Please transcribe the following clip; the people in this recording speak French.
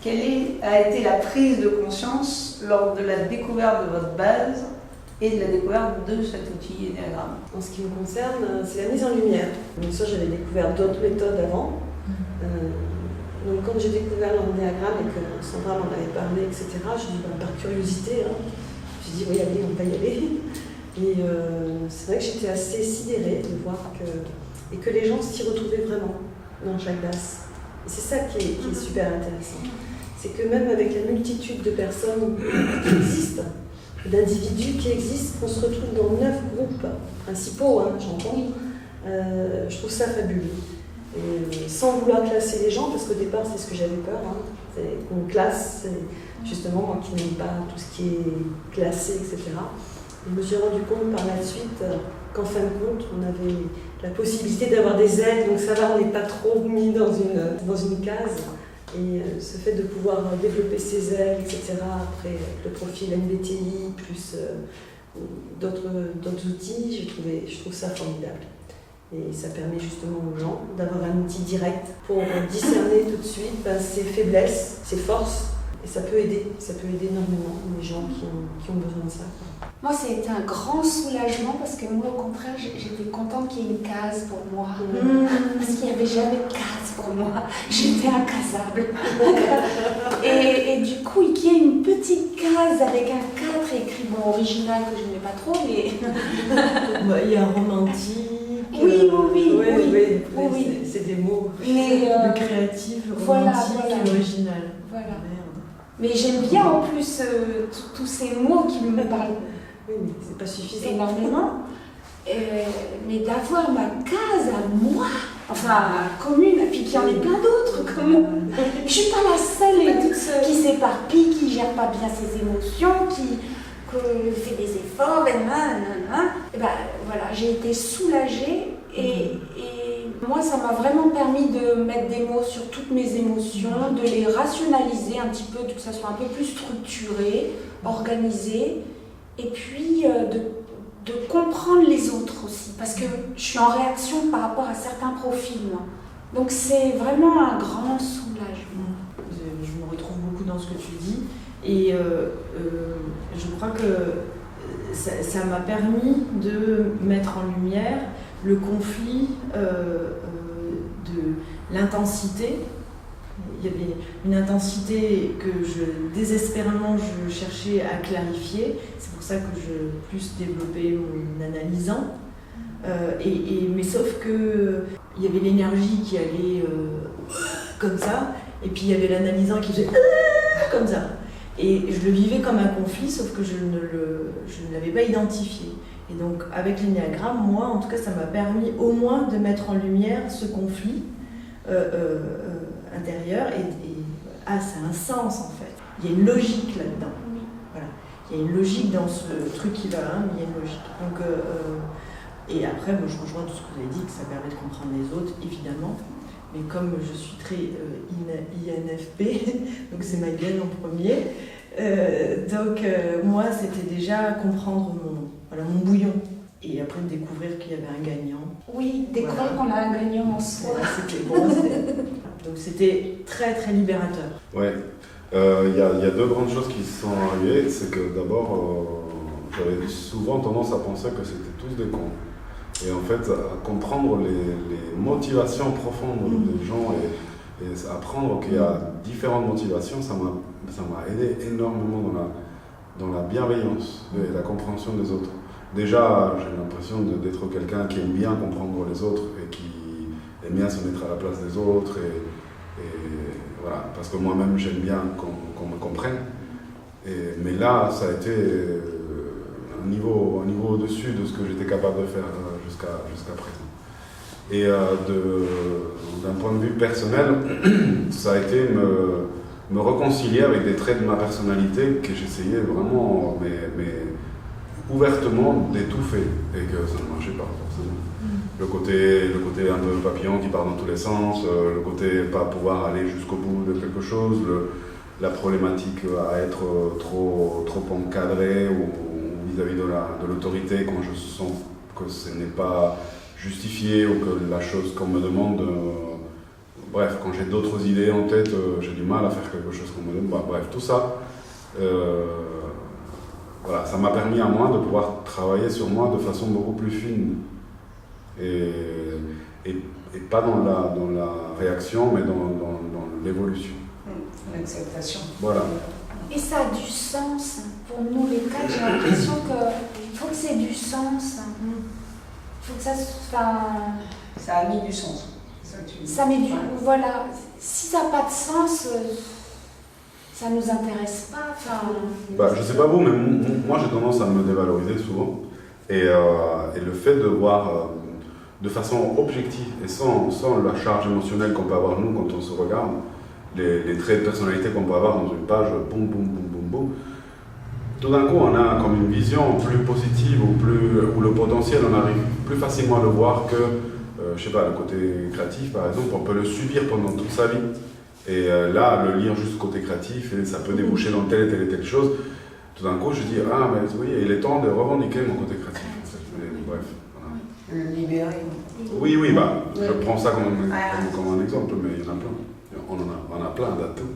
a été la prise de conscience lors de la découverte de votre base et de la découverte de cet outil Enneagramme? En ce qui me concerne, c'est la mise en lumière. Bien sûr, j'avais découvert d'autres méthodes avant. Donc quand j'ai découvert l'Ennéagramme et que Sandra m'en avait parlé, etc., je dis par curiosité, j'ai dit oui, allez, on va y aller. Et c'est vrai que j'étais assez sidérée de voir que les gens s'y retrouvaient vraiment dans Jacques Das. Et c'est ça qui est super intéressant. C'est que même avec la multitude de personnes qui existent, d'individus qui existent, on se retrouve dans 9 groupes principaux, j'entends. Je trouve ça fabuleux. Et sans vouloir classer les gens, parce qu'au départ c'est ce que j'avais peur, c'est qu'on classe, justement moi qui n'aime pas tout ce qui est classé, etc. Et je me suis rendu compte par la suite qu'en fin de compte on avait la possibilité d'avoir des ailes, donc ça va, on n'est pas trop mis dans une case. Et ce fait de pouvoir développer ses ailes, etc., après le profil MBTI, plus d'autres outils, je trouve ça formidable. Et ça permet justement aux gens d'avoir un outil direct pour discerner tout de suite ses faiblesses, ses forces. Et ça peut aider énormément les gens qui ont besoin de ça. Moi, c'était un grand soulagement parce que moi, au contraire, j'étais contente qu'il y ait une case pour moi. Parce qu'il n'y avait jamais de case pour moi. J'étais incasable. et du coup, qu'il y ait une petite case avec un 4 écrit, original que je n'aimais pas trop, mais... Il y a un romantique. Oui. C'est des mots. Mais, le créatif, le romantique et l'original. Voilà. Mais j'aime bien en plus tous ces mots qui me parlent. Oui, mais c'est pas suffisant. Énormément. Mais d'avoir ma case à moi, enfin commune, et puis qu'il y en ait plein d'autres comme moi. Je suis pas la seule qui s'éparpille, qui gère pas bien ses émotions, qui fait des efforts, et ben voilà, j'ai été soulagée et moi ça m'a vraiment permis de mettre des mots sur toutes mes émotions, de les rationaliser un petit peu, que ça soit un peu plus structuré, organisé, et puis de comprendre les autres aussi, parce que je suis en réaction par rapport à certains profils. Donc c'est vraiment un grand soulagement. Je me retrouve beaucoup dans ce que tu dis. Et je crois que ça m'a permis de mettre en lumière le conflit de l'intensité. Il y avait une intensité que désespérément je cherchais à clarifier. C'est pour ça que je plus développé mon analysant. Mais sauf que il y avait l'énergie qui allait comme ça, et puis il y avait l'analysant qui faisait comme ça. Et je le vivais comme un conflit, sauf que je ne l'avais pas identifié. Et donc, avec l'Ennéagramme, moi, en tout cas, ça m'a permis au moins de mettre en lumière ce conflit intérieur. Ça a un sens, en fait. Il y a une logique là-dedans. Voilà. Il y a une logique dans ce truc qui va, mais il y a une logique. Donc, et après, moi, je rejoins tout ce que vous avez dit, que ça permet de comprendre les autres, évidemment. Mais comme je suis très INFP, donc c'est ma gueule en premier, moi c'était déjà comprendre mon bouillon. Et après découvrir qu'il y avait un gagnant. Oui, découvrir qu'on a un gagnant en soi. C'était bon, donc c'était très très libérateur. Ouais, y a deux grandes choses qui sont arrivées. C'est que d'abord, j'avais souvent tendance à penser que c'était tous des cons. Et en fait, à comprendre les motivations profondes des gens et apprendre qu'il y a différentes motivations, ça m'a aidé énormément dans la bienveillance et la compréhension des autres. Déjà, j'ai l'impression d'être quelqu'un qui aime bien comprendre les autres et qui aime bien se mettre à la place des autres. Et voilà, parce que moi-même, j'aime bien qu'on me comprenne. Mais là, ça a été un niveau au-dessus de ce que j'étais capable de faire jusqu'à présent. Et d'un point de vue personnel, ça a été me réconcilier avec des traits de ma personnalité que j'essayais vraiment, mais ouvertement d'étouffer, et que ça ne marchait pas forcément. Le côté un peu papillon qui part dans tous les sens, le côté pas pouvoir aller jusqu'au bout de quelque chose, la problématique à être trop encadré ou vis-à-vis de l'autorité quand je sens que ce n'est pas justifié ou que la chose qu'on me demande bref, quand j'ai d'autres idées en tête, j'ai du mal à faire quelque chose qu'on me donne. Bah, bref, tout ça, voilà, ça m'a permis à moi de pouvoir travailler sur moi de façon beaucoup plus fine. Et pas dans la réaction, mais dans l'évolution. L'acceptation. Voilà. Et ça a du sens. Pour nous les quatre, j'ai l'impression qu'il faut que c'est du sens. Il faut que ça se... Ça a mis du sens. Ça, ça met du... Voilà. Si ça n'a pas de sens, ça ne nous intéresse pas. Bah, je sais pas vous, mais moi j'ai tendance à me dévaloriser souvent. Et le fait de voir de façon objective et sans la charge émotionnelle qu'on peut avoir nous quand on se regarde, les traits de personnalité qu'on peut avoir dans une page, boum, boum, boum, boum, boum, tout d'un coup on a comme une vision plus positive ou le potentiel, on arrive plus facilement à le voir que, je sais pas, le côté créatif par exemple, on peut le subir pendant toute sa vie. Et là, le lire juste côté créatif, et ça peut déboucher dans telle et telle chose. Tout d'un coup, je dis, ah, mais oui, il est temps de revendiquer mon côté créatif. Mais, bref, voilà. Le libérer. Oui, bah, je prends ça comme un exemple, mais il y en a plein. On en a plein d'atouts.